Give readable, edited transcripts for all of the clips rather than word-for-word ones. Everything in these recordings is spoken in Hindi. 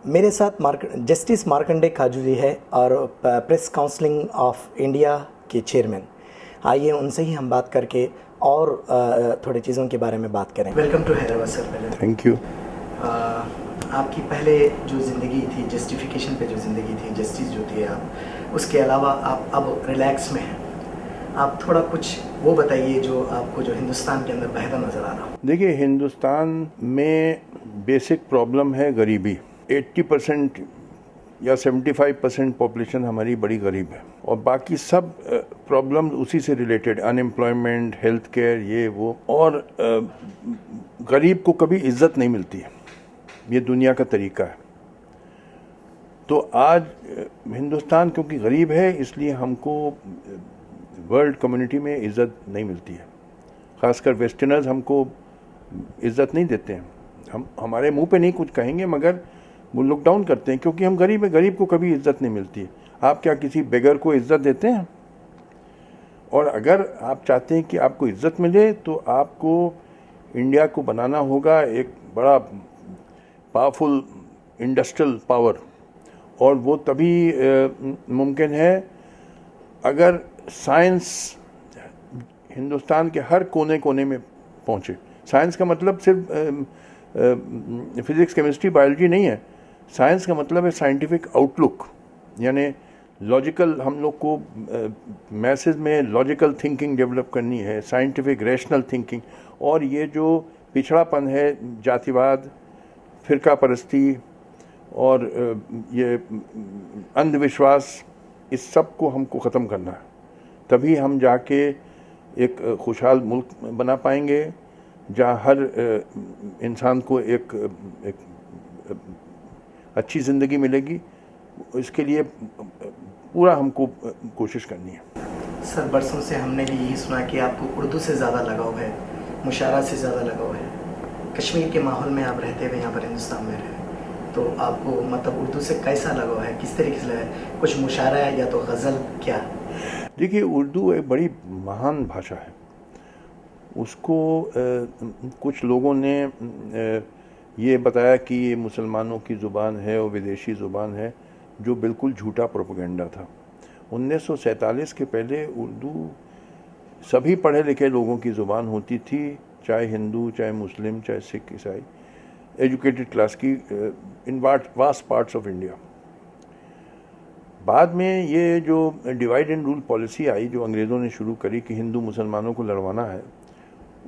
मेरे साथ जस्टिस मार्कंडे काजू जी है और प्रेस काउंसलिंग ऑफ इंडिया के चेयरमैन। आइए उनसे ही हम बात करके और थोड़ी चीज़ों के बारे में बात करें। Welcome to Hyderabad sir. पहले थैंक यू। आपकी पहले जो ज़िंदगी थी, जस्टिफिकेशन पे जो ज़िंदगी थी, जस्टिस जो थी आप, उसके अलावा आप अब रिलैक्स में हैं। आप थोड़ा कुछ वो बताइए जो आपको जो हिंदुस्तान के अंदर बेहतर नज़र आ रहा। देखिए, हिंदुस्तान में बेसिक प्रॉब्लम है गरीबी। 80% या 75% पॉपुलेशन हमारी बड़ी गरीब है और बाकी सब प्रॉब्लम उसी से रिलेटेड, अनएम्प्लॉयमेंट, हेल्थ केयर, ये वो। और गरीब को कभी इज्जत नहीं मिलती है, ये दुनिया का तरीका है। तो आज हिंदुस्तान क्योंकि गरीब है, इसलिए हमको वर्ल्ड कम्युनिटी में इज्जत नहीं मिलती है। खासकर वेस्टर्नर्स हमको इज्जत नहीं देते हैं। हम हमारे मुंह पे नहीं कुछ कहेंगे, मगर वो लुक डाउन करते हैं क्योंकि हम गरीब हैं। गरीब को कभी इज्जत नहीं मिलती है। आप क्या किसी बेगर को इज्जत देते हैं? और अगर आप चाहते हैं कि आपको इज्जत मिले तो आपको इंडिया को बनाना होगा एक बड़ा पावरफुल इंडस्ट्रियल पावर, और वो तभी मुमकिन है अगर साइंस हिंदुस्तान के हर कोने कोने में पहुंचे। साइंस का मतलब सिर्फ फिजिक्स, केमिस्ट्री, बायोलॉजी नहीं है। साइंस का मतलब है साइंटिफिक आउटलुक, यानी लॉजिकल। हम लोग को मैसेज में लॉजिकल थिंकिंग डेवलप करनी है, साइंटिफिक रैशनल थिंकिंग। और ये जो पिछड़ापन है, जातिवाद, फिरका परस्ती और ये अंधविश्वास, इस सब को हमको ख़त्म करना है। तभी हम जाके एक खुशहाल मुल्क बना पाएंगे जहाँ हर इंसान को एक अच्छी ज़िंदगी मिलेगी। इसके लिए पूरा हमको कोशिश करनी है। सर, बरसों से हमने भी यही सुना कि आपको उर्दू से ज़्यादा लगाव है, मुशायरा से ज़्यादा लगाव है। कश्मीर के माहौल में आप रहते हुए यहाँ पर हिंदुस्तान में रहे, तो आपको मतलब उर्दू से कैसा लगाव है, किस तरीके से है? कुछ मुशायरा है या तो गज़ल, क्या? देखिए, उर्दू एक बड़ी महान भाषा है। उसको कुछ लोगों ने ये बताया कि ये मुसलमानों की ज़ुबान है और विदेशी ज़ुबान है, जो बिल्कुल झूठा प्रोपेगेंडा था। 1947 के पहले उर्दू सभी पढ़े लिखे लोगों की ज़ुबान होती थी, चाहे हिंदू, चाहे मुस्लिम, चाहे सिख, ईसाई, एजुकेटेड क्लास की, इन वास्ट पार्ट्स ऑफ इंडिया। बाद में ये जो डिवाइड एंड रूल पॉलिसी आई, जो अंग्रेज़ों ने शुरू करी कि हिंदू मुसलमानों को लड़वाना है,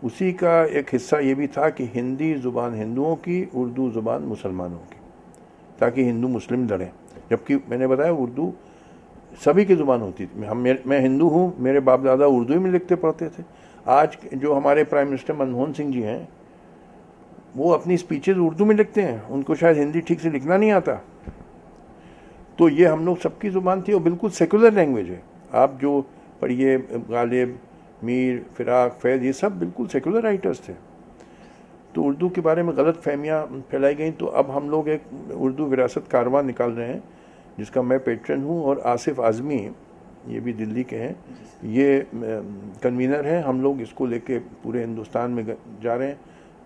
उसी का एक हिस्सा ये भी था कि हिंदी ज़ुबान हिंदुओं की, उर्दू ज़ुबान मुसलमानों की, ताकि हिंदू मुस्लिम लड़ें। जबकि मैंने बताया उर्दू सभी की ज़ुबान होती थी। मैं हिंदू हूँ, मेरे बाप दादा उर्दू ही में लिखते पढ़ते थे। आज जो हमारे प्राइम मिनिस्टर मनमोहन सिंह जी हैं, वो अपनी स्पीचेज उर्दू में लिखते हैं। उनको शायद हिंदी ठीक से लिखना नहीं आता। तो ये हम लोग सबकी ज़ुबान थी और बिल्कुल सेकुलर लैंग्वेज है। आप जो पढ़िए, गालिब, मीर, फिराक, फैज़, ये सब बिल्कुल सेकुलर राइटर्स थे। तो उर्दू के बारे में गलत फहमियाँ फैलाई गई। तो अब हम लोग एक उर्दू विरासत कारवां निकाल रहे हैं, जिसका मैं पेट्रन हूँ, और आसिफ आज़मी, ये भी दिल्ली के हैं, ये कन्वीनर हैं। हम लोग इसको लेके पूरे हिंदुस्तान में जा रहे हैं।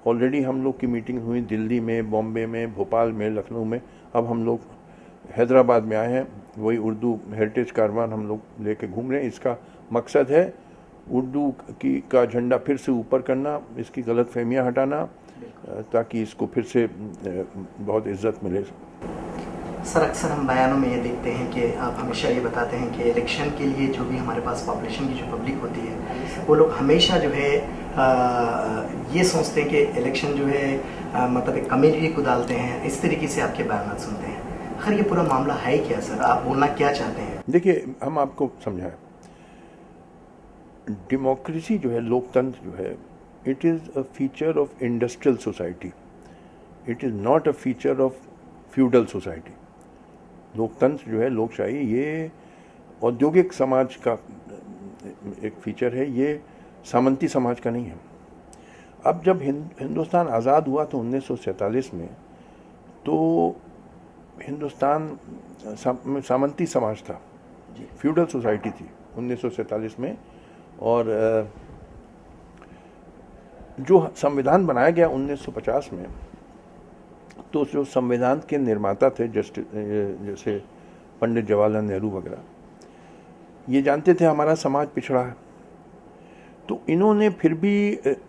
ऑलरेडी हम लोग की मीटिंग हुई दिल्ली में, बॉम्बे में, भोपाल में, लखनऊ में। अब हम लोग हैदराबाद में आए हैं, वही उर्दू हेरिटेज कारवान हम लोग लेके घूम रहे हैं। इसका मकसद है उर्दू का झंडा फिर से ऊपर करना, इसकी गलत फहमियाँ हटाना, ताकि इसको फिर से बहुत इज्जत मिले। सर, अक्सर हम बयानों में ये देखते हैं कि आप हमेशा ये बताते हैं कि इलेक्शन के लिए जो भी हमारे पास पॉपुलेशन की जो पब्लिक होती है, वो लोग हमेशा जो है ये सोचते हैं कि इलेक्शन जो है मतलब एक कम्युनिटी को डालते हैं। इस तरीके से आपके बयान सुनते हैं। आखिर ये पूरा मामला है क्या सर? आप बोलना क्या चाहते हैं? देखिए, हम आपको समझाएं। डेमोक्रेसी जो है, लोकतंत्र जो है, it is a feature of industrial society. It is not a feature of feudal society. लोकतंत्र जो है, लोकशाही, ये औद्योगिक समाज का एक फीचर है, ये सामंती समाज का नहीं है। अब जब हिंदुस्तान आज़ाद हुआ तो 1947 में, तो हिंदुस्तान सामंती समाज था, फ्यूडल सोसाइटी थी 1947 में। और जो संविधान बनाया गया 1950 में, तो जो संविधान के निर्माता थे जैसे पंडित जवाहरलाल नेहरू वगैरह, ये जानते थे हमारा समाज पिछड़ा है, तो इन्होंने फिर भी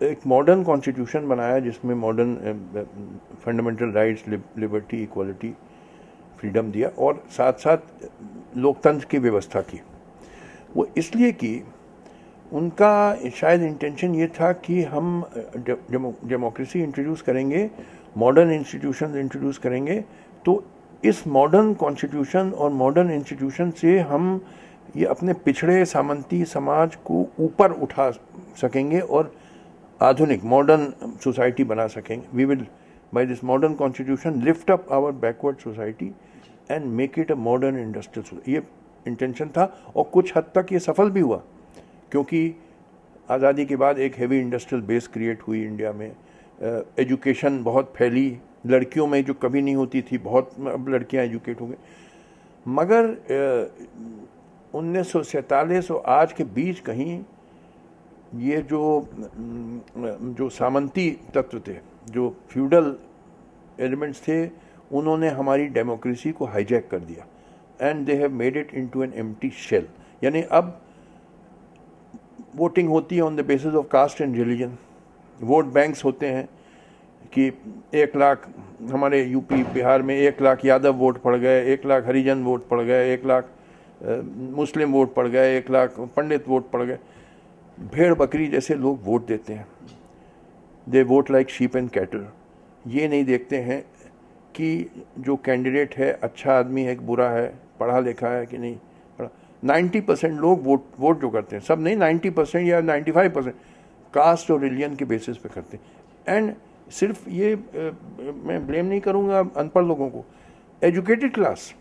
एक मॉडर्न कॉन्स्टिट्यूशन बनाया जिसमें modern fundamental rights, liberty, equality, freedom दिया और साथ साथ लोकतंत्र की व्यवस्था की। वो इसलिए कि उनका शायद इंटेंशन ये था कि हम डेमोक्रेसी इंट्रोड्यूस करेंगे, मॉडर्न इंस्टीट्यूशन इंट्रोड्यूस करेंगे, तो इस मॉडर्न कॉन्स्टिट्यूशन और मॉडर्न इंस्टीट्यूशन से हम ये अपने पिछड़े सामंती समाज को ऊपर उठा सकेंगे और आधुनिक मॉडर्न सोसाइटी बना सकेंगे। We will by this modern constitution lift up our backward society and make it a modern industrial society. ये इंटेंशन था और कुछ हद तक ये सफल भी हुआ, क्योंकि आज़ादी के बाद एक हेवी इंडस्ट्रियल बेस क्रिएट हुई इंडिया में, एजुकेशन बहुत फैली, लड़कियों में जो कभी नहीं होती थी बहुत, अब लड़कियां एजुकेट हो गई। मगर 1947 और आज के बीच कहीं ये जो सामंती तत्व थे, जो फ्यूडल एलिमेंट्स थे, उन्होंने हमारी डेमोक्रेसी को हाईजैक कर दिया and they have made it into an empty shell. यानी अब वोटिंग होती है on the basis of caste and religion, vote banks होते हैं कि 1 लाख हमारे यूपी बिहार में 1 लाख यादव वोट पड़ गए, 1 लाख हरिजन वोट पड़ गए, 1 लाख मुस्लिम वोट पड़ गए, 1 लाख पंडित वोट पड़ गए। भेड़ बकरी जैसे लोग वोट देते हैं, they vote like sheep and cattle. ये नहीं देखते हैं कि जो कैंडिडेट है अच्छा आदमी है कि बुरा है, पढ़ा लिखा है कि नहीं पढ़ा। 90% लोग वोट जो करते हैं, सब नहीं, 90% या 95% कास्ट और रिलीजन के बेसिस पे करते हैं। एंड सिर्फ ये मैं ब्लेम नहीं करूँगा अनपढ़ लोगों को, एजुकेटेड क्लास।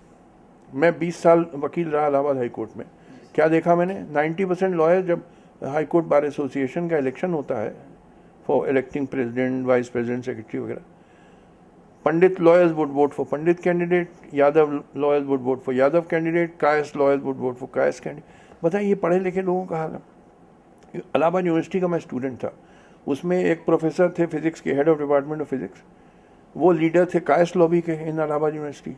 मैं 20 साल वकील रहा इलाहाबाद हाई कोर्ट में, क्या देखा मैंने, 90% लॉयर जब हाई कोर्ट बार एसोसिएशन का इलेक्शन होता है for electing president, vice president, secretary वगैरह, Pandit lawyers would vote for Pandit candidate, Yadav lawyers would vote for Yadav candidate, Kayastha lawyers would vote for Kayastha candidate. बताइए ये पढ़े लिखे लोगों का हाल है। इलाहाबाद यूनिवर्सिटी का मैं स्टूडेंट था, उसमें एक प्रोफेसर थे फिजिक्स के, head of department of physics, वो लीडर थे कायस्थ लॉबी के इन इलाहाबाद यूनिवर्सिटी,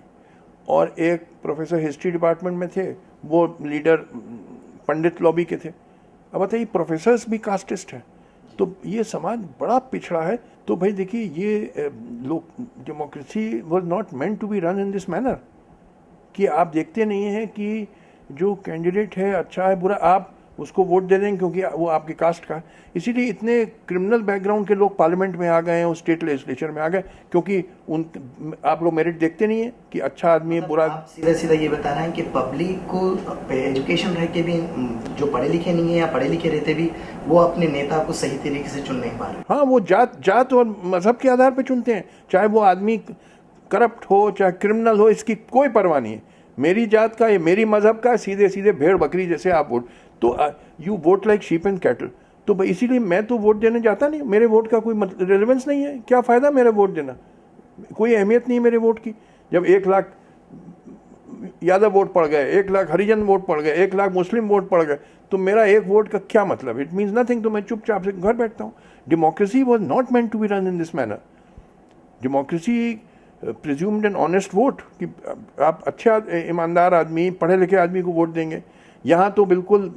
और एक प्रोफेसर हिस्ट्री डिपार्टमेंट में थे, वो लीडर पंडित लॉबी के थे। अब बताइए प्रोफेसर्स भी कास्टिस्ट हैं, तो ये समाज बड़ा पिछड़ा है। तो भाई देखिए ये लोग, democracy was not meant to be run in this manner, कि आप देखते नहीं हैं कि जो कैंडिडेट है अच्छा है बुरा, आप उसको वोट दे देंगे क्योंकि वो आपकी कास्ट का है। इसीलिए इतने क्रिमिनल बैकग्राउंड के लोग पार्लियामेंट में आ गए हैं और स्टेट लेजिस्लेचर में आ गए, क्योंकि आप लोग मेरिट देखते नहीं है कि अच्छा आदमी है बुरा। आप सीधा सीधा ये बता रहे हैं कि पब्लिक को एजुकेशन रह के भी, जो पढ़े लिखे नहीं है या पढ़े लिखे रहते भी, वो अपने नेता को सही तरीके से चुन नहीं पा रहे। हाँ, वो जात और मजहब के आधार पर चुनते हैं, चाहे वो आदमी करप्ट हो चाहे क्रिमिनल हो, इसकी कोई परवाह नहीं है। मेरी जात का, ये मेरी मजहब का, सीधे सीधे भेड़ बकरी जैसे आप वोट, तो you won't like sheep and cattle. तो इसीलिए मैं तो वोट देने जाता नहीं, मेरे वोट का कोई रेलेवेंस नहीं है, क्या फ़ायदा मेरा वोट देना, कोई अहमियत नहीं है मेरे वोट की। जब 1 लाख यादव वोट पड़ गए, 1 लाख हरिजन वोट पड़ गए, 1 लाख मुस्लिम वोट पड़ गए, तो मेरा एक वोट का क्या मतलब, इट मीन्स नथिंग। तो मैं चुपचाप से घर बैठता हूँ। Democracy was not meant to be run in this manner. Democracy presumed an honest vote, कि आप अच्छा ईमानदार आदमी, पढ़े लिखे आदमी को वोट देंगे। यहाँ तो बिल्कुल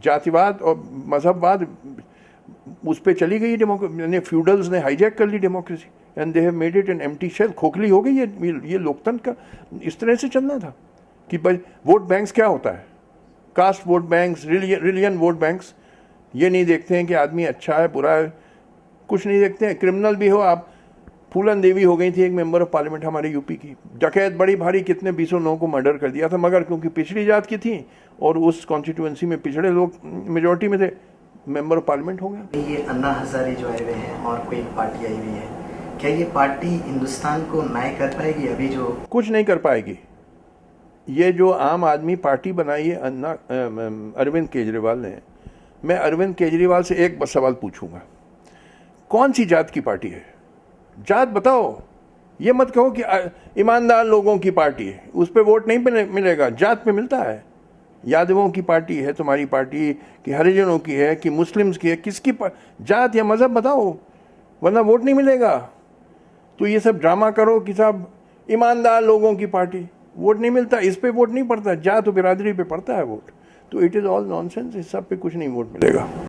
जातिवाद और मजहबवाद उस पर चली गई डेमोक्रेसी, फ्यूडल्स ने हाईजैक कर ली democracy and they have made it an empty shell. खोखली हो गई ये लोकतंत्र का इस तरह से चलना था कि भाई वोट बैंक्स क्या होता है, caste vote banks, religion vote banks, ये नहीं देखते हैं कि आदमी अच्छा है बुरा है, कुछ नहीं देखते हैं। क्रिमिनल भी हो आप, फूलन देवी हो गई थी एक मेंबर ऑफ पार्लियामेंट हमारे यूपी की, डकैत बड़ी भारी, कितने 20 लोगों को मर्डर कर दिया था, मगर क्योंकि पिछड़ी जात की थी और उस कॉन्स्टिट्यूएंसी में पिछड़े लोग मेजोरिटी में थे, मेंबर ऑफ पार्लियामेंट हो गया। ये अन्ना हजारे जो आए हुए हैं और कोई पार्टी आई हुई है, क्या ये पार्टी हिंदुस्तान को न्याय कर पाएगी? अभी जो कुछ नहीं कर पाएगी। ये जो आम आदमी पार्टी बनाई है अरविंद केजरीवाल ने, मैं अरविंद केजरीवाल से एक बस सवाल पूछूंगा, कौन सी जात की पार्टी है? जात बताओ, ये मत कहो कि ईमानदार लोगों की पार्टी है, उस पर वोट नहीं मिलेगा, जात पे मिलता है। यादवों की पार्टी है तुम्हारी पार्टी, कि हरिजनों की है, कि मुस्लिम्स की है, किसकी जात या मजहब बताओ, वरना वोट नहीं मिलेगा। तो ये सब ड्रामा करो कि साहब ईमानदार लोगों की पार्टी, वोट नहीं मिलता, इस पे वोट नहीं पड़ता, जात तो बिरादरी पे पड़ता है वोट, तो इट इज़ ऑल नॉनसेंस, इस सब पे कुछ नहीं वोट मिलेगा।